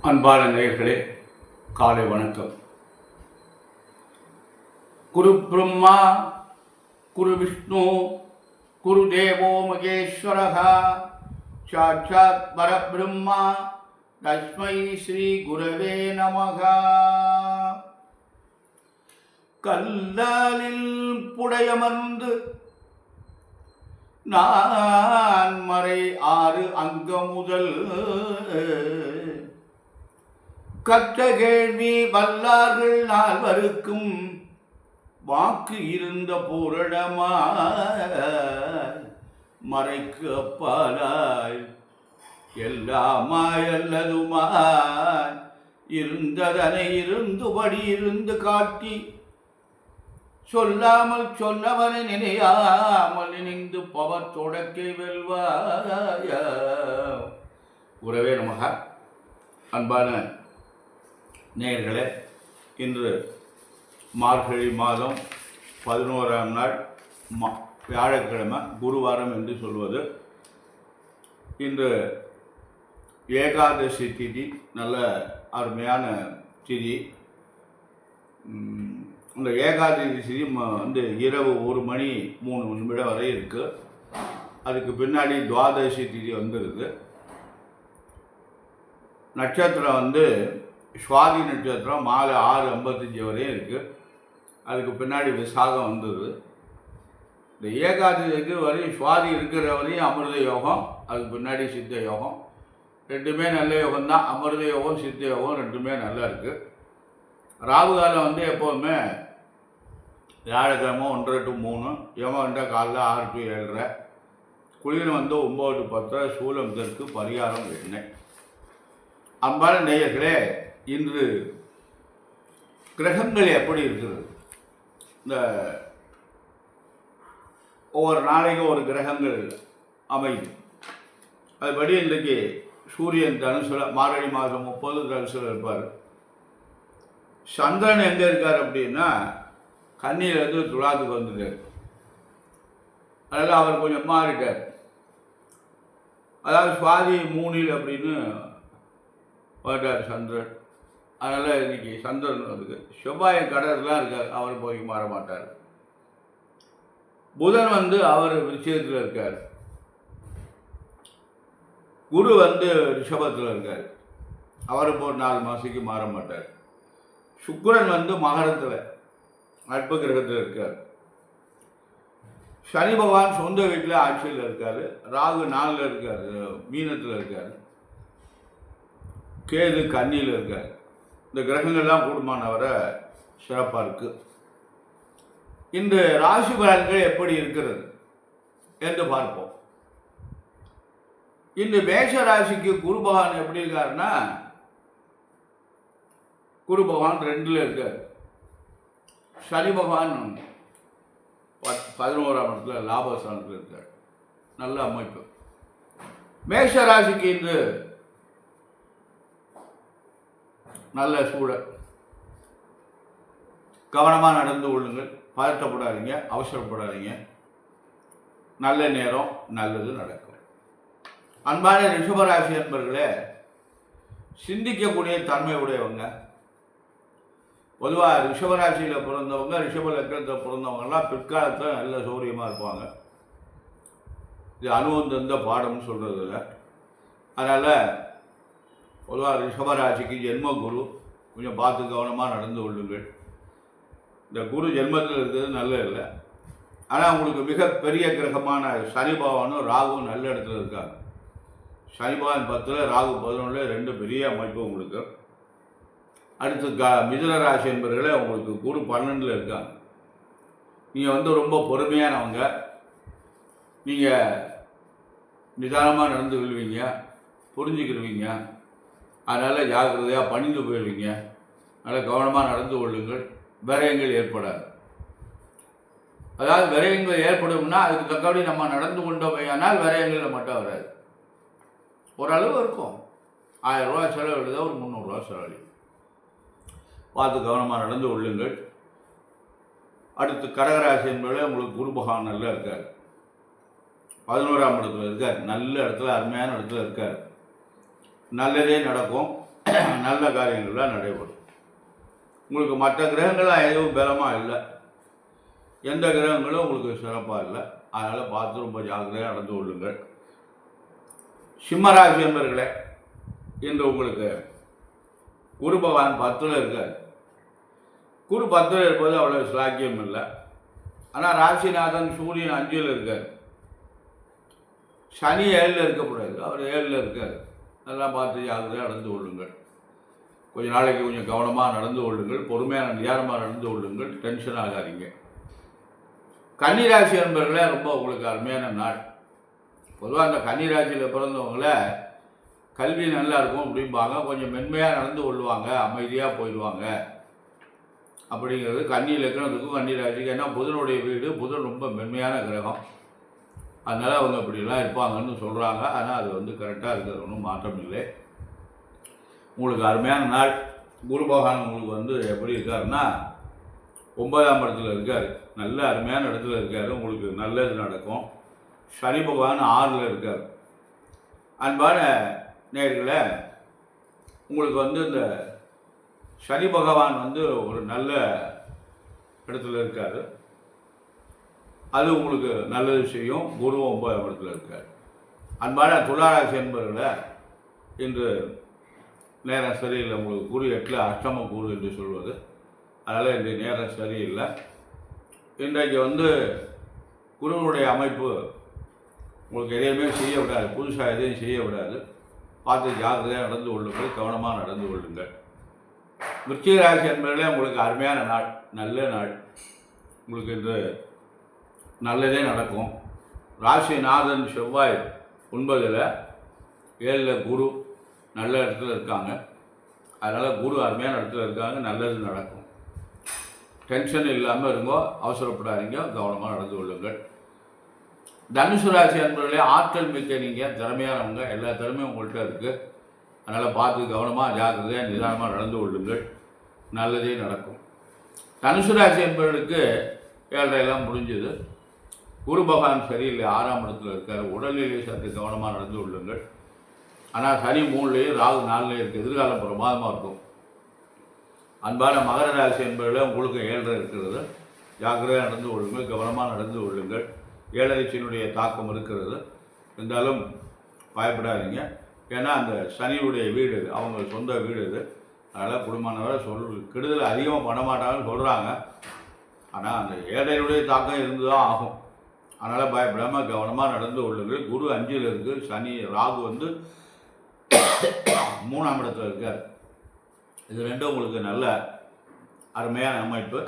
அன்பான நேயர்களே, காலை வணக்கம். குரு பிரம்மா, குரு விஷ்ணு, குரு தேவோ மகேஸ்வரः, சாட்சாத் பரபிரம்மா, தஸ்மை ஸ்ரீ குரவே நமः. கல்லாலில் புடையமர்ந்து நான் மறை 6 அங்க முதல் கற்ற கேள்வி வல்லார்கள் 4 வாக்கு இருந்த பூரணமாய் மறைக்கு அப்பாலாய் எல்லாமாய் அல்லதுமாய் இருந்ததனை இருந்துபடி இருந்து காட்டி சொல்லாமல் சொன்னவனை நினையாமல் நினைந்து பவர் தொடக்கை வெல்வாய. குரவே நமக. அன்பான நேயர்களே, இன்று மார்கழி மாதம் 11ஆம் நாள் வியாழக்கிழமை, குருவாரம் என்று சொல்வது. இன்று ஏகாதசி திதி, நல்ல அருமையான திதி. இந்த ஏகாதசி திதி இரவு 1 மணி 3 நிமிடம் வரை இருக்குது. அதுக்கு பின்னாடி துவாதசி திதி வந்துடுது. நட்சத்திரம் சுவாதி நட்சத்திரம் மாலை 6:55 வரையும் இருக்குது. அதுக்கு பின்னாடி விசாகம் வந்துடுது. இந்த ஏகாதசிக்கு வரையும் சுவாதி இருக்கிற வரையும் அமிர்த யோகம், அதுக்கு பின்னாடி சித்த யோகம். ரெண்டுமே நல்ல யோகம்தான். அமிர்த யோகம் சித்த யோகம் ரெண்டுமே நல்லா இருக்குது. ராகு காலம் எப்போவுமே வியாழக்கிழமை 1 to 3, யமகண்ட காலைல 6 to 7:30, குளிர் 9 to 10, சூலம் தெற்கு, பரிகாரம் எண்ணெய். அன்பான நேயர்களே, இன்று கிரகங்கள் எப்படி இருக்கிறது? இந்த ஒவ்வொரு நாளைக்கும் ஒரு கிரகங்கள் அமைது. அதுபடி இன்றைக்கு சூரியன் தனுசுல, மார்கழி மாதம் 30 தனுசுல இருப்பார். சந்திரன் எங்கே இருக்கார் அப்படின்னா கன்னியிலேருந்து துலாத்துக்கு வந்துட்டார். அதனால் அவர் கொஞ்சம் மாறிட்டார். அதாவது சுவாதி 3 அப்படின்னு போயிட்டார் சந்திரன். அதனால் இன்னைக்கு சந்திரன் இருக்குது. செவ்வாய் கடல்லாம் இருக்கார், அவர் போய் மாற மாட்டார். புதன் அவர் விஷயத்தில் இருக்கார். குரு ரிஷபத்தில் இருக்கார், அவர் இப்போ 4 மாதத்துக்கு மாற மாட்டார். சுக்கிரன் மகரத்தில் நட்பு கிரகத்தில் இருக்கார். சனி பகவான் சொந்த வீட்டில் ஆட்சியில் இருக்கார். ராகு 4ல் இருக்கார், மீனத்தில் இருக்கார். கேது கன்னியில் இருக்கார். இந்த கிரகங்கள்லாம் கூடுமானவரை சிறப்பாக இருக்குது. இந்த ராசி பலன்கள் எப்படி இருக்கிறது என்று பார்ப்போம். இந்த மேஷ ராசிக்கு குரு பகவான் எப்படி இருக்காருன்னா, குரு பகவான் 2ல் இருக்கார். சனி பகவான் 11ஆம் இடத்துல லாபஸ்தானத்தில் இருக்கார். நல்ல அமைப்பு. மேஷ ராசிக்கு இன்று நல்ல சூழல். கவனமாக நடந்து கொள்ளுங்கள். பதட்டப்படாதீங்க, அவசரப்படாதீங்க. நல்ல நேரம், நல்லது நடக்கும். அன்பான ரிஷபராசி என்பர்களே, சிந்திக்கக்கூடிய தன்மை உடையவங்க. பொதுவாக ரிஷபராசியில் பிறந்தவங்க, ரிஷப லக்னத்தில் பிறந்தவங்கலாம் பிற்காலத்தில் நல்ல சௌரியமாக இருப்பாங்க. இது அனுபவம் தந்த பாடம்னு சொல்கிறது இல்லை. அதனால் பொதுவாக ரிஷபராசிக்கு ஜென்ம குரு, கொஞ்சம் பார்த்து கவனமாக நடந்து கொள்ளுங்கள். இந்த குரு ஜென்மத்தில் இருக்கிறது நல்ல இல்லை. ஆனால் உங்களுக்கு மிகப்பெரிய கிரகமான சனி பகவானும் ராகுவும் நல்ல இடத்துல இருக்காங்க. சனி பகவான் 10, ராகு 11, 2 பெரிய அமைப்பு உங்களுக்கு. அடுத்து மிதுன ராசி என்பவர்களே, உங்களுக்கு குரு 12ல் இருக்காங்க. நீங்கள் ரொம்ப பொறுமையானவங்க. நீங்கள் நிதானமாக நடந்து கொள்வீங்க, புரிஞ்சுக்கிடுவீங்க. அதனால் ஜாக்கிரதையாக பணிந்து போயிடுவீங்க. அதனால் கவனமாக நடந்து கொள்ளுங்கள். விரயங்கள் ஏற்படாது. அதாவது விரயங்கள் ஏற்படும்னா அதுக்கு தக்கபடி நம்ம நடந்து கொண்டோமையானால் விரயங்கள் மட்டும் வராது. ஓரளவு இருக்கும். 1000 ரூபா செலவிடுதா, ஒரு 300 ரூபா செலவழி. பார்த்து கவனமாக நடந்து கொள்ளுங்கள். அடுத்து கடகராசி என்பதில் உங்களுக்கு குரு பகவான் நல்லா இருக்கார். 11ஆம் இடத்துல இருக்கார். நல்ல இடத்துல, அருமையான இடத்துல இருக்கார். நல்லதே நடக்கும். நல்ல காரியங்கள்லாம் நடைபெறும். உங்களுக்கு மற்ற கிரகங்கள்லாம் எதுவும் பலமாக இல்லை, எந்த கிரகங்களும் உங்களுக்கு சிறப்பாக இல்லை. அதனால் பார்த்து ரொம்ப ஜாக்கிரதையாக நடந்து கொள்ளுங்கள். சிம்மராசி என்பர்களே, இன்று உங்களுக்கு குரு பகவான் 10ல் இருக்கார். குரு 10ல் இருப்பது அவ்வளோ சாக்கியம் இல்லை. ஆனால் ராசிநாதன் சூரியன் 5ல் இருக்கார். சனி 7ல் இருக்கக்கூடாது, அவர் 7ல் இருக்கார். அதெல்லாம் பார்த்து ஜாக்கிரதையாக நடந்து கொள்ளுங்கள். கொஞ்ச நாளைக்கு கொஞ்சம் கவனமாக நடந்து கொள்ளுங்கள், பொறுமையான நிதானமாக நடந்து கொள்ளுங்கள், டென்ஷன் ஆகாதீங்க. கன்னிராசி என்பவர்களே, ரொம்ப உங்களுக்கு அருமையான நாள். பொதுவாக அந்த கன்னிராசியில் பிறந்தவங்கள கல்வி நல்லா இருக்கும் அப்படிம்பாங்க, கொஞ்சம் மென்மையாக நடந்து கொள்வாங்க, அமைதியாக போயிடுவாங்க அப்படிங்கிறது கன்னி லக்னத்துக்கும் கன்னிராசிக்கு. ஏன்னா புதனுடைய வீடு, புதன் ரொம்ப மென்மையான கிரகம், அதனால் அவங்க அப்படிலாம் இருப்பாங்கன்னு சொல்கிறாங்க. ஆனால் அது வந்து கரெக்டாக இருக்கிறது ஒன்றும் மாற்றம் இல்லை. உங்களுக்கு அருமையான நாள். குரு பகவான் உங்களுக்கு வந்து எப்படி இருக்காருன்னா 9ஆம் இடத்துல இருக்கார், நல்ல அருமையான இடத்துல இருக்கார், உங்களுக்கு நல்லது நடக்கும். சனி பகவான் 6ல் இருக்கார். அன்பான நேயர்களே, உங்களுக்கு வந்து இந்த சனி பகவான் வந்து ஒரு நல்ல இடத்துல இருக்கார், அது உங்களுக்கு நல்லது செய்யும். குரு 9ஆம் இடத்துல இருக்கார். அன்பான துளாராசி என்பவர்களே, இன்று நேரம் சரியில்லை. உங்களுக்கு குரு 8ல் அஷ்டம குரு என்று சொல்வது, அதனால் இன்றைய நேரம் சரியில்லை. இன்றைக்கு வந்து குருவனுடைய அமைப்பு உங்களுக்கு எதையுமே செய்ய விடாது, புதுசாக எதையும் செய்ய விடாது. பார்த்து ஜாக்கிரதையாக நடந்து கொள்ளுங்கள், கவனமாக நடந்து கொள்ளுங்கள். விருச்சிக ராசி என்பதிலே உங்களுக்கு அருமையான நாள், நல்ல நாள். உங்களுக்கு இன்று நல்லதே நடக்கும். ராசிநாதன் செவ்வாய் 9ல், 7ல் குரு நல்ல இடத்துல இருக்காங்க. அதனால் குரு அருமையான இடத்துல இருக்காங்க, நல்லது நடக்கும். டென்ஷன் இல்லாமல் இருங்கோ, அவசரப்படாதீங்க, கவனமாக நடந்து கொள்ளுங்கள். தனுசு ராசி என்பதிலே ஆற்றல் மிக்க நீங்கள், திறமையானவங்க, எல்லா திறமையும் உங்கள்கிட்ட இருக்குது. அதனால் பார்த்து கவனமாக ஜாக்கிரதையாக நிதானமாக நடந்து கொள்ளுங்கள், நல்லதே நடக்கும். தனுசு ராசி என்பவர்களுக்கு 7.5 முடிஞ்சது. குரு பகவான் சரியில்லை, 6ஆம் இடத்துல இருக்கார். உடல்நிலை சற்று கவனமாக நடந்து கொள்ளுங்கள். ஆனால் சனி 3லேயும் ராகு 4லேயும் இருக்குது, எதிர்காலம் பிரமாதமாக இருக்கும். அன்பான மகர ராசி என்பதில் உங்களுக்கு 7.5 இருக்கிறது, ஜாக்கிரதையாக நடந்து கொள்ளுங்கள், கவனமாக நடந்து கொள்ளுங்கள். 7.5 தாக்கம் இருக்கிறது, இருந்தாலும் பயப்படாதீங்க. ஏன்னா அந்த சனியுடைய வீடு, அவங்க சொந்த வீடு இது. அதனால் குடும்பமானவரை கெடுதல் அதிகமாக பண்ண மாட்டாங்கன்னு சொல்கிறாங்க. ஆனால் அந்த 7.5 தாக்கம் இருந்து தான் ஆகும். அதனால் பயப்படாமல் கவனமாக நடந்து கொள்ளுங்கள். குரு 5ல் இருக்குது, சனி ராகு வந்து 3ஆம் இடத்துல இருக்கார். இது ரெண்டும் உங்களுக்கு நல்ல அருமையான அமைப்பு.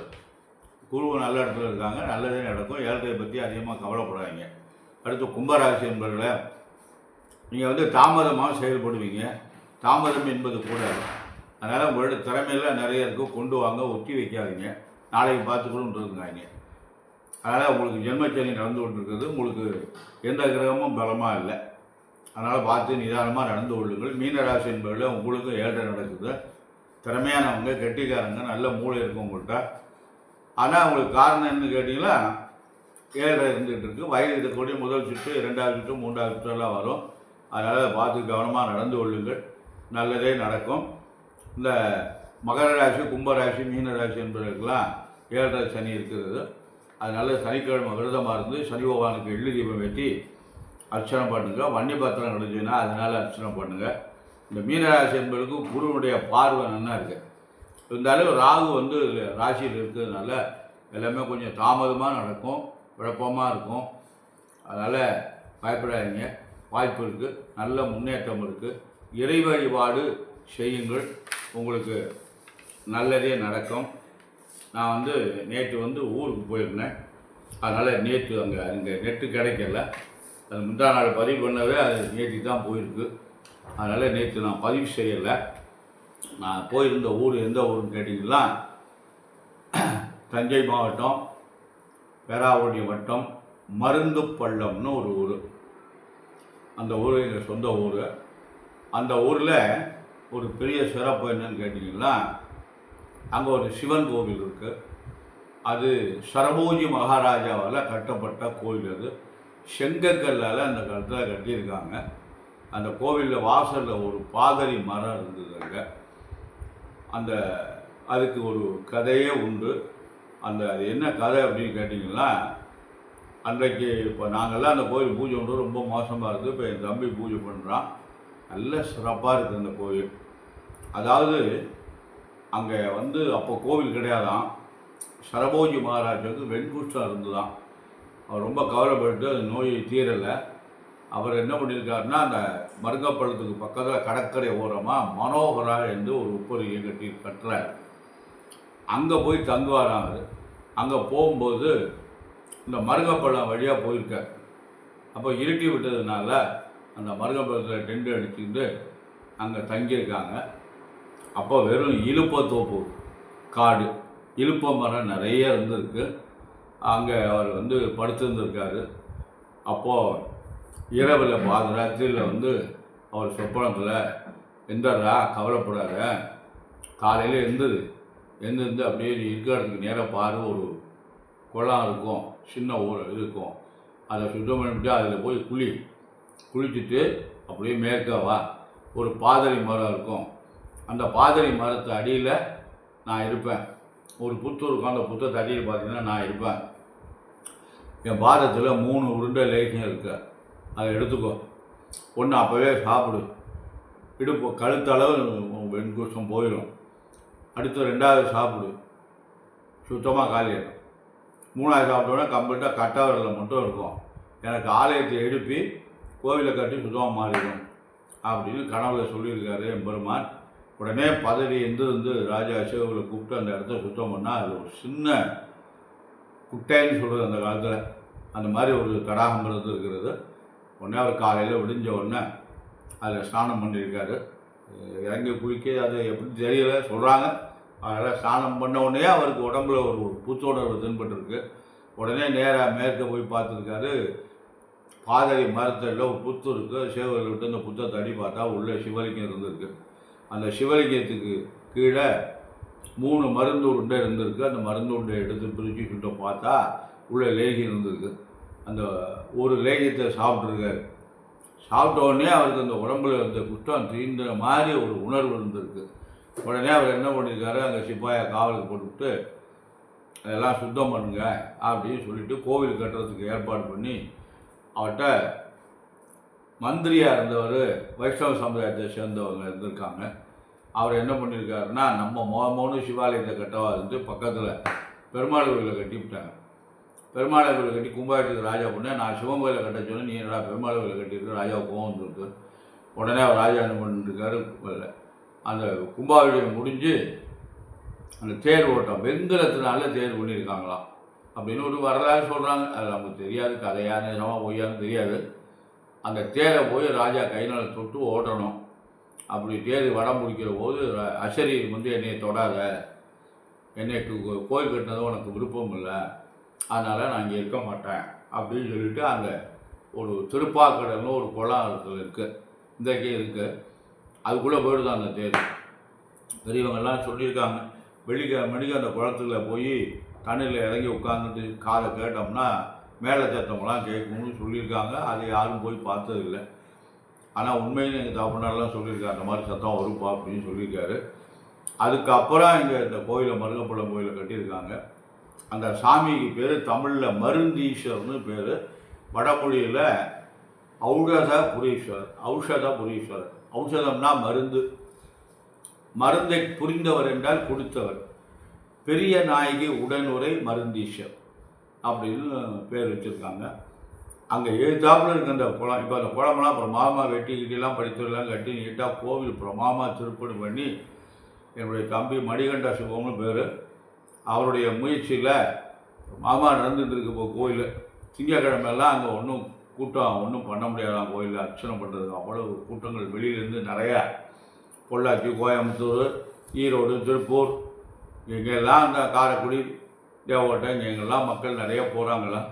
குரு நல்ல இடத்துல இருக்காங்க, நல்லதே நடக்கும். 7.5 பற்றி அதிகமாக கவலைப்படாதீங்க. அடுத்து கும்பராசி என்பவர்களே, நீங்கள் வந்து தாமதமாக செயல்படுவீங்க. தாமதம் என்பது கூடாது. அதனால் உங்களோட திறமையெல்லாம் நிறைய இருக்குது, கொண்டு வாங்க, ஒத்தி வைக்காதீங்க, நாளைக்கு பார்த்துக்கணுன்றதுங்காங்க. அதனால் உங்களுக்கு ஜென்மச்சனி நடந்து கொண்டிருக்கிறது, உங்களுக்கு எந்த கிரகமும் பலமாக இல்லை. அதனால் பார்த்து நிதானமாக நடந்து கொள்ளுங்கள். மீனராசி என்பதில் உங்களுக்கு 7.5 நடக்குது. திறமையானவங்க, கெட்டிக்காரங்க, நல்ல மூளை இருக்கும் உங்கள்கிட்ட. ஆனால் உங்களுக்கு காரணம் என்னன்னு கேட்டிங்கன்னா 7.5 இருந்துகிட்டு இருக்குது. வயது இருக்கக்கூடிய முதல் சுற்று, 2வது சுற்று, 3வது சுற்றெல்லாம் வரும். அதனால் பார்த்து கவனமாக நடந்து கொள்ளுங்கள், நல்லதே நடக்கும். இந்த மகர ராசி, கும்பராசி, மீனராசி என்பதற்கெல்லாம் 7.5 சனி இருக்கிறது. அதனால் சனிக்கிழமை விரதமாக இருந்து சனி பகவானுக்கு எள்ளு தீபம் வெட்டி அர்ச்சனை பண்ணுங்கள். வன்னி பத்திரம் கிடைச்சுன்னா அதனால் அர்ச்சனை பண்ணுங்கள். இந்த மீனராசி என்பதற்கு குருவுடைய பார்வை நல்லா இருக்குது. இருந்தாலும் ராகு வந்து ராசியில் இருக்கிறதுனால எல்லாமே கொஞ்சம் தாமதமாக நடக்கும், குழப்பமாக இருக்கும். அதனால் பயப்படாதீங்க, வாய்ப்பு இருக்குது, நல்ல முன்னேற்றம் இருக்குது. இறை வழிபாடு செய்யுங்கள், உங்களுக்கு நல்லதே நடக்கும். நான் வந்து நேற்று வந்து ஊருக்கு போயிருந்தேன். அதனால் நேற்று அங்கே நெட்டு கிடைக்கல. அது முந்தா நாள் பதிவு பண்ணவே அது நேற்று தான் போயிருக்கு. அதனால் நேற்று நான் பதிவு செய்யலை. நான் போயிருந்த ஊர் எந்த ஊருன்னு கேட்டிங்கன்னா தஞ்சை மாவட்டம் பேராவூரணி வட்டம் மருந்து பள்ளம்னு ஒரு ஊர். அந்த ஊர் எங்கள் சொந்த ஊர். அந்த ஊரில் ஒரு பெரிய சிறப்பு என்னன்னு கேட்டிங்கன்னா, அங்கே ஒரு சிவன் கோவில் இருக்குது. அது சரபோஜி மகாராஜாவால் கட்டப்பட்ட கோவில். அது செங்கக்கல்லால் அந்த காலத்தில் கட்டியிருக்காங்க. அந்த கோவிலில் வாசலில் ஒரு பாதரி மரம் இருந்தது. அங்கே அந்த அதுக்கு ஒரு கதையே உண்டு. அது என்ன கதை அப்படின்னு கேட்டிங்கன்னா, அன்றைக்கு இப்போ நாங்கள்லாம் அந்த கோயில் பூஜை பண்ணுறது ரொம்ப மோசமாக இருக்குது. இப்போ என் தம்பி பூஜை பண்ணுறான். நல்ல சிறப்பாக இருக்குது அந்த கோயில். அதாவது அங்கே அப்போ கோவில் கிடையாதான். சரபோஜி மகாராஜாவுக்கு வெண்குஷ்டம் இருந்துதான். அவர் ரொம்ப கவலைப்பட்டு அது நோயை தீரலை. அவர் என்ன பண்ணியிருக்காருன்னா, அந்த மருங்கப்பள்ளத்துக்கு பக்கத்தில் கடற்கரை ஓரமாக மனோகரா என்று ஒரு உப்பரியை கட்டுறார். அங்கே போய் தங்குவாராம் அவர். அங்கே போகும்போது இந்த மருங்கப்பள்ளம் வழியாக போயிருக்கார். அப்போ இருட்டி விட்டதுனால அந்த மருங்கப்பள்ளத்தில் டென்ட் அடிச்சுக்கிட்டு அங்கே தங்கியிருக்காங்க. அப்போ வெறும் இலுப்பத்தோப்பு காடு, இலுப்ப மரம் நிறைய இருந்திருக்கு. அங்கே அவர் படுத்திருந்திருக்காரு. அப்போது இரவில் பாதராத்திரியில் அவர் சொப்பனத்தில், எந்தரா கவலைப்படாத, காலையில் எழுந்திருந்து அப்படியே இருக்கிற இடத்துக்கு நேராக பாரு, ஒரு குளம் இருக்கும், சின்ன ஊர் இருக்கும், அதை சுத்தம் பண்ணிவிட்டு அதில் போய் குளிச்சுட்டு அப்படியே மேற்கவா ஒரு பாதிரி மரம் இருக்கும். அந்த பாதிரி மரத்து அடியில் நான் இருப்பேன். ஒரு புத்து இருக்கும். அந்த புத்தத்தை அடியில் பார்த்தீங்கன்னா நான் இருப்பேன். என் பாதத்தில் 3 உருண்டை லேகியம் இருக்கு. அதை எடுத்துக்கோ. ஒன்று அப்போவே சாப்பிடு. இடுப்பு கழுத்தளவு வெண்குஷ்டம் போயிடும். அடுத்து 2வது சாப்பிடு, சுத்தமாக காலியாகும். 3வது சாப்பிட்டோன்னா கம்ப்ளீட்டாக கட்டவரில் மட்டும் இருக்கும். எனக்கு ஆலயத்தை எழுப்பி கோவிலை கட்டி சுத்தமாக மாறிடும் அப்படின்னு கனவுல சொல்லியிருக்காரு எம்பெருமான். உடனே பதவி எந்திருந்து ராஜா அசோகரை கூப்பிட்டு அந்த இடத்த சுத்தம் பண்ணால் அது ஒரு சின்ன குட்டைன்னு சொல்கிறது அந்த காலத்தில். அந்த மாதிரி ஒரு தடாகம் இருக்கிறது. உடனே அவர் காலையில் விடிஞ்ச உடனே அதில் ஸ்நானம் பண்ணியிருக்காரு. இறங்கி குளிக்க அது எப்படி தெரியல சொல்கிறாங்க. அதனால் ஸ்நானம் பண்ண உடனே அவருக்கு உடம்புல ஒரு புத்துணர்வு தென்பட்டுருக்கு. உடனே நேராக மேற்க போய் பார்த்துருக்காரு. பாதரி மரத்தில் ஒரு புத்து இருக்குது. சேவர்கள் விட்டு அந்த புத்தை தடி பார்த்தா உள்ளே சிவலிங்கம் இருந்திருக்கு. அந்த சிவலிங்கத்துக்கு கீழே 3 மருந்து உருண்டை இருந்திருக்கு. அந்த மருந்து உருண்டை எடுத்து பிரித்து சுட்ட பார்த்தா உள்ளே லேகியம் இருந்திருக்கு. அந்த ஒரு லேகியத்தை சாப்பிட்ருக்காரு. சாப்பிட்ட உடனே அவருக்கு அந்த உடம்புல அந்த குஷ்டம் தீர்ந்த மாதிரி ஒரு உணர்வு இருந்திருக்கு. உடனே அவர் என்ன பண்ணியிருக்காரு, அங்கே சிப்பாயை காவலுக்கு போட்டுவிட்டு அதெல்லாம் சுத்தம் பண்ணுங்க அப்படின்னு சொல்லிட்டு கோவில் கட்டுறதுக்கு ஏற்பாடு பண்ணி அவர்கிட்ட மந்திரியாக இருந்தவர் வைஷ்ணவ சமுதாயத்தை சேர்ந்தவங்க இருந்திருக்காங்க. அவர் என்ன பண்ணியிருக்காருன்னா, நம்ம மோனு சிவாலயத்தை கட்டவா பக்கத்தில் பெருமாள் கோயிலை கட்டிவிட்டாங்க. பெருமாள் கோயிலை கட்டி கும்பாபிஷேகத்துக்கு ராஜா பண்ண, நான் சிவன் கோயிலை கட்ட சொன்னேன், நீ என்னடா பெருமாள் கோயிலை கட்டிட்டு ராஜா கோவம் வந்துருக்கு. உடனே அவர் ராஜா என்ன பண்ணிருக்காரு, அந்த கும்பாபிஷேகம் முடிஞ்சு அந்த தேர் ஓட்டம் வெண்கலத்தினால தேர் பண்ணியிருக்காங்களாம் அப்படின்னு ஒரு வரலாறு சொல்கிறாங்க. அது நமக்கு தெரியாது, கதையான நிஜமாக பொய்யான்னு தெரியாது. அந்த தேரை போய் ராஜா கைனால் தொட்டு ஓட்டணும். அப்படி தேர் வடம் பிடிக்கிற போது அசரி என்னை தொடாத, என்னை கோயில் கட்டினதும் உனக்கு விருப்பம் இல்லை, அதனால் நான் இங்கே இருக்க மாட்டேன் அப்படின்னு சொல்லிவிட்டு அங்கே ஒரு திருப்பாக்கடல்னு ஒரு குளம் இருக்குது, இன்றைக்கே இருக்குது, அதுக்குள்ளே போயிடுதான் அந்த தேர். பெரியவங்கெல்லாம் சொல்லியிருக்காங்க, வெள்ளிக்கிழமைக்கு அந்த குளத்துல போய் தண்ணியில் இறங்கி உட்காந்துட்டு காதை கேட்டோம்னா மேலே சத்தமெல்லாம் கேட்கும்னு சொல்லியிருக்காங்க. அதை யாரும் போய் பார்த்ததில்லை. ஆனால் உண்மையில எங்கள் தகப்பனாரெலாம் சொல்லியிருக்காரு, அந்த மாதிரி சத்தம் வருப்பா அப்படின்னு சொல்லியிருக்காரு. அதுக்கப்புறம் இங்கே இந்த கோயிலை மருங்கப்பள்ளம் கோயிலை கட்டியிருக்காங்க. அந்த சாமிக்கு பேர் தமிழில் மருந்தீஸ்வரர்னு பேர், வடமொழியில் ஔஷதபுரீஸ்வரர். ஔஷதபுரீஸ்வரர், ஔஷதம்னா மருந்து, மருந்தை புரிந்தவர் என்றால் கொடுத்தவர். பெரிய நாயகி உடனுரை மருந்தீஸ்வர் அப்படின்னு பேர் வச்சுருக்காங்க. அங்கே எழுத்தாப்பில் இருக்க அந்த குளம், இப்போ அந்த குளமெல்லாம் பிரமாதமாக வெட்டிக்கிட்டெல்லாம் படித்துலாம் கட்டி நீட்டாக கோவில் பிரமாதமாக திருப்பணி பண்ணி என்னுடைய தம்பி மணிகண்ட சிவம்னு பேர், அவருடைய முயற்சியில் மாமா நடந்துட்டு இருக்கு. இப்போ கோயில் திங்கக்கிழமையெல்லாம் அங்கே ஒன்றும் பண்ண முடியாதான் கோயிலில் அர்ச்சனை பண்ணுறதுக்கு. அவ்வளவு கூட்டங்கள் வெளியிலேருந்து நிறையா, பொள்ளாச்சி, கோயம்புத்தூர், ஈரோடு, திருப்பூர், இங்கெல்லாம் அந்த காரைக்குடி, தேவகோட்டை, இங்கெல்லாம் மக்கள் நிறைய போகிறாங்களாம்.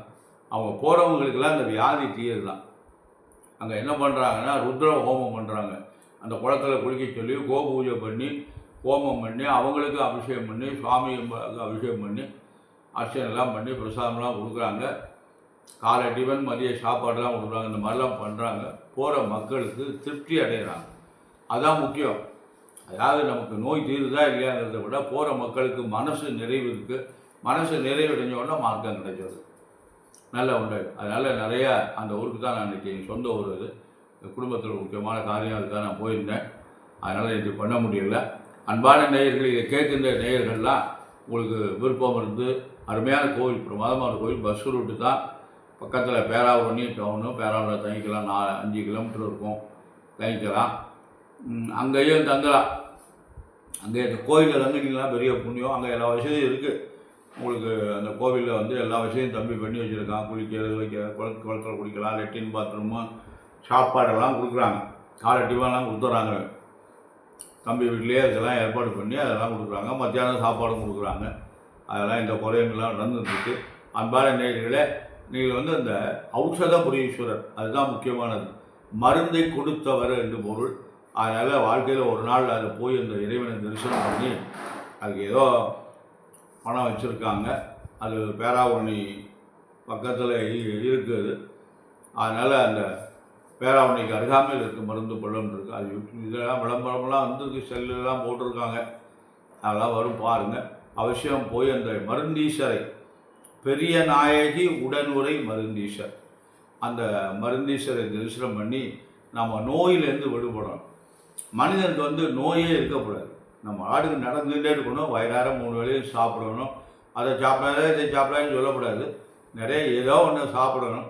அவங்க போகிறவங்களுக்கெல்லாம் அந்த வியாதி தீருதான். அங்கே என்ன பண்ணுறாங்கன்னா ருத்ர ஹோமம் பண்ணுறாங்க. அந்த குளத்தில் குளிக்க சொல்லி கோபூஜை பண்ணி ஹோமம் பண்ணி அவங்களுக்கு அபிஷேகம் பண்ணி சுவாமிக்கு அபிஷேகம் பண்ணி அர்ச்சனைலாம் பண்ணி பிரசாதம்லாம் கொடுக்குறாங்க. காலை டிஃபன், மதிய சாப்பாடுலாம் கொடுக்குறாங்க. இந்த மாதிரிலாம் பண்ணுறாங்க. போகிற மக்களுக்கு திருப்தி அடைகிறாங்க. அதுதான் முக்கியம். அதாவது நமக்கு நோய் தீருதா இல்லையாங்கிறத விட போகிற மக்களுக்கு மனசு நிறைவு இருக்குது. மனசு நிறைவடைஞ்ச உடனே மார்க்கம் கிடைச்சது நல்ல உண்டு. அதனால் நிறையா அந்த ஊருக்கு தான் நான் இன்றைக்கி சொந்த ஊர் அது. குடும்பத்தில் முக்கியமான காரியம் அதுக்காக நான் போயிருந்தேன். அதனால் இது பண்ண முடியல. அன்பான நேயர்கள், இதை கேட்கின்ற நேயர்கள்லாம் உங்களுக்கு விருப்பம் இருந்து அருமையான கோவில், பிரமாதமான கோவில், பஸ் ரூட்டு தான். பக்கத்தில் பேராவூரணி டவுனு, பேராவூரில் தங்கிக்கலாம். 5 கிலோமீட்டர் இருக்கும், தங்கிக்கலாம். அங்கேயும் தங்கலாம். அங்கே இந்த கோயிலில் தங்கினீங்கன்னா பெரிய புண்ணியம். அங்கே எல்லா வசதியும் இருக்குது உங்களுக்கு. அந்த கோவிலில் வந்து எல்லா வசதியும் தம்பி பண்ணி வச்சுருக்கான். குளிக்கிறது, குளத்தில் குளிக்கலாம், லெட்டின் பாத்ரூமு, சாப்பாடெல்லாம் கொடுக்குறாங்க. காலை டிஃபன்லாம் கொடுத்துட்றாங்க. தம்பி வீட்லேயே இதெல்லாம் ஏற்பாடு பண்ணி அதெல்லாம் கொடுக்குறாங்க. மத்தியானம் சாப்பாடும் கொடுக்குறாங்க. அதெல்லாம் இந்த குறையங்கள்லாம் நடந்துருக்கு. அன்பான நேயர்களே, நீங்கள் வந்து அந்த ஔஷத புரீஸ்வரர் அதுதான் முக்கியமானது. மருந்தை கொடுத்தவர் என்று பொருள். அதனால் வாழ்க்கையில் ஒரு நாள் அதில் போய் அந்த இறைவனை தரிசனம் பண்ணி, அதுக்கு ஏதோ பணம் வச்சுருக்காங்க. அது பேராவூரணி பக்கத்தில் இருக்குது. அதனால் அந்த பேராவூரணிக்கு அருகாமையில் இருக்குது மருந்து பழம் இருக்குது. அது இதெல்லாம் விளம்பரம்லாம் வந்து செல்லெல்லாம் போட்டிருக்காங்க. அதெல்லாம் வரும் பாருங்கள். அவசியம் போய் அந்த மருந்தீஸ்வரை, பெரிய நாயகி உடனுரை மருந்தீஸ்வர், அந்த மருந்தீஸ்வரை தரிசனம் பண்ணி நம்ம நோயிலேருந்து விடுபடணும். மனிதனுக்கு வந்து நோயே இருக்கக்கூடாது. நம்ம ஆடுக்கு நடந்துகிட்டே இருக்கணும். வயிறார 3 வேளையும் சாப்பிடணும். அதை சாப்பிடாத இதை சாப்பிடாதுன்னு சொல்லக்கூடாது. நிறைய ஏதோ ஒன்று சாப்பிடணும்.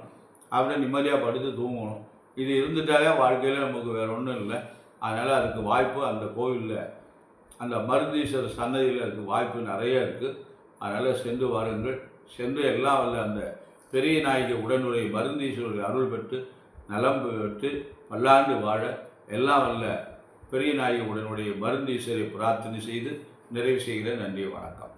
அப்படியே நிம்மதியாக படுத்து தூங்கணும். இது இருந்துட்டாலே வாழ்க்கையில் நமக்கு வேறு ஒன்றும் இல்லை. அதனால் அதுக்கு வாய்ப்பு அந்த கோவிலில், அந்த மருந்தீஸ்வரர் சன்னதியில் அதுக்கு வாய்ப்பு நிறைய இருக்குது. அதனால் சென்று வாருங்கள். சென்று எல்லாம் வல்ல அந்த பெரிய நாயகி உடனுரை மருந்தீஸ்வரர் அருள் பெற்று நலம் பெற்று பல்லாண்டு வாழ எல்லாம் வல்ல பெரிய நாயகி உடனுடைய மருந்தீஸ்வரை பிரார்த்தனை செய்து நிறைவு செய்கிறேன். நன்றி, வணக்கம்.